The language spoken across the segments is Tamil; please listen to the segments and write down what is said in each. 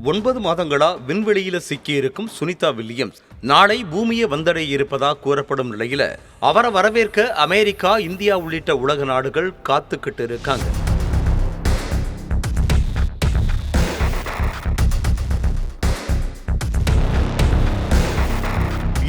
9 மாதங்களா விண்வெளியில சிக்கியிருக்கும் சுனிதா வில்லியம்ஸ் நாளை பூமியை வந்தடைய இருப்பதா கூறப்படும் நிலையில அவரை வரவேற்க அமெரிக்கா, இந்தியா உள்ளிட்ட உலக நாடுகள் காத்துக்கிட்டு இருக்காங்க.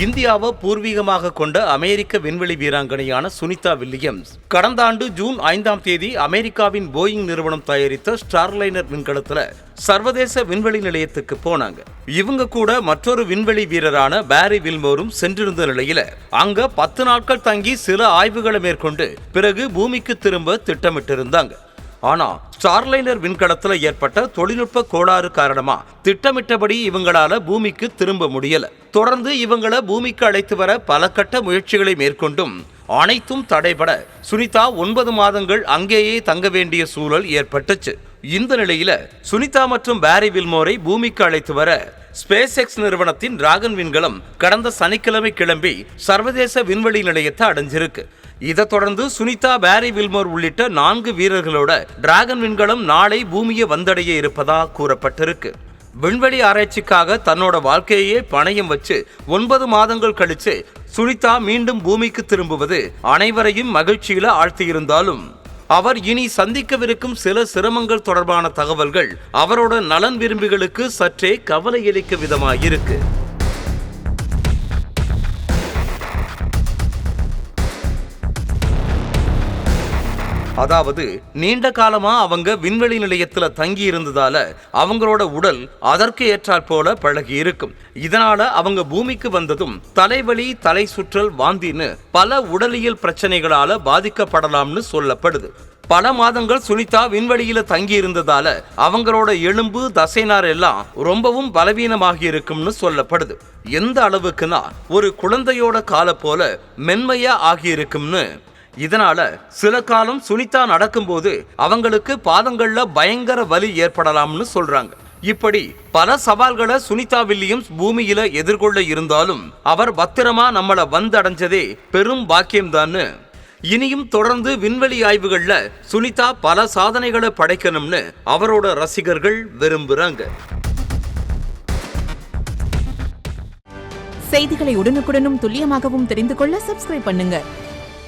இந்தியாவை பூர்வீகமாக கொண்ட அமெரிக்க விண்வெளி வீராங்கனையான சுனிதா வில்லியம்ஸ் கடந்த ஆண்டு ஜூன் 5ஆம் தேதி அமெரிக்காவின் போயிங் நிறுவனம் தயாரித்த ஸ்டார்லைனர் விண்கலத்துல சர்வதேச விண்வெளி நிலையத்துக்கு போனாங்க. இவங்க கூட மற்றொரு விண்வெளி வீரரான பேரி வில்மோரும் சென்றிருந்த நிலையில அங்க 10 நாட்கள் தங்கி சில ஆய்வுகளை மேற்கொண்டு பிறகு பூமிக்கு திரும்ப திட்டமிட்டிருந்தாங்க. ஆனா ஸ்டார்லைனர் விண்கலத்துல ஏற்பட்ட தொழில்நுட்ப கோளாறு காரணமா திட்டமிட்டபடி இவங்களால பூமிக்கு திரும்ப முடியல. தொடர்ந்து இவங்கள பூமிக்கு அழைத்து வர பல கட்ட முயற்சிகளை மேற்கொண்டும் அனைத்தும் தடைபட சுனிதா 9 மாதங்கள் அங்கேயே தங்க வேண்டிய சூழல் ஏற்பட்டுச்சு. இந்த நிலையில சுனிதா மற்றும் பேரி வில்மோரை பூமிக்கு அழைத்து வர ஸ்பேஸ் எக்ஸ் நிறுவனத்தின் டிராகன் விண்கலம் கடந்த சனிக்கிழமை கிளம்பி சர்வதேச விண்வெளி நிலையத்தை அடைஞ்சிருக்கு. இதை தொடர்ந்து சுனிதா, பேரி வில்மோர் உள்ளிட்ட 4 வீரர்களோட டிராகன் விண்கலம் நாளை பூமியை வந்தடைய இருப்பதா கூறப்பட்டிருக்கு. விண்வெளி ஆராய்ச்சிக்காக தன்னோட வாழ்க்கையே பணயம் வச்சு 9 மாதங்கள் கழிச்சு சுனிதா மீண்டும் பூமிக்கு திரும்புவது அனைவரையும் மகிழ்ச்சியில ஆழ்த்தியிருந்தாலும் அவர் இனி சந்திக்கவிருக்கும் சில சிரமங்கள் தொடர்பான தகவல்கள் அவரோட நலன் விரும்பிகளுக்கு சற்றே கவலையளிக்க விதமாயிருக்கு. அதாவது நீண்ட காலமா அவங்க விண்வெளி நிலையத்துல தங்கி இருந்ததால அவங்களோட உடல் அதற்கு ஏற்றாற் போல பழகி இருக்கும். இதனால அவங்க பூமிக்கு வந்ததும் தலைவலி, தலை சுற்றல், வாந்தின்னு பல உடலியல் பிரச்சனைகளால பாதிக்கப்படலாம்னு சொல்லப்படுது. பல மாதங்கள் சுனிதா விண்வெளியில தங்கி இருந்ததால அவங்களோட எலும்பு, தசைநார் எல்லாம் ரொம்பவும் பலவீனமாகி இருக்கும்னு சொல்லப்படுது. எந்த அளவுக்குன்னா ஒரு குழந்தையோட கால போல மென்மையா ஆகி இருக்கும்னு. இதனால சில காலம் சுனிதா நடக்கும்போது அவங்களுக்கு பாதங்கள்ல பயங்கர வலி ஏற்படலாம்னு சொல்றாங்க. இப்படி பல சவால்களை சுனிதா வில்லியம்ஸ் பூமியில எதிர்கொள்ள இருந்தாலும் அவர் பத்திரமா நம்மள வந்தடைஞ்சதே பெரும் பாக்கியம்தான்னு. இனியும் தொடர்ந்து விண்வெளி ஆய்வுகள்ல சுனிதா பல சாதனைகளை படைக்கணும்னு அவரோட ரசிகர்கள் விரும்புறாங்க. செய்திகளை உடனுக்குடனும் துல்லியமாகவும் தெரிந்து கொள்ள சப்ஸ்கிரைப் பண்ணுங்க.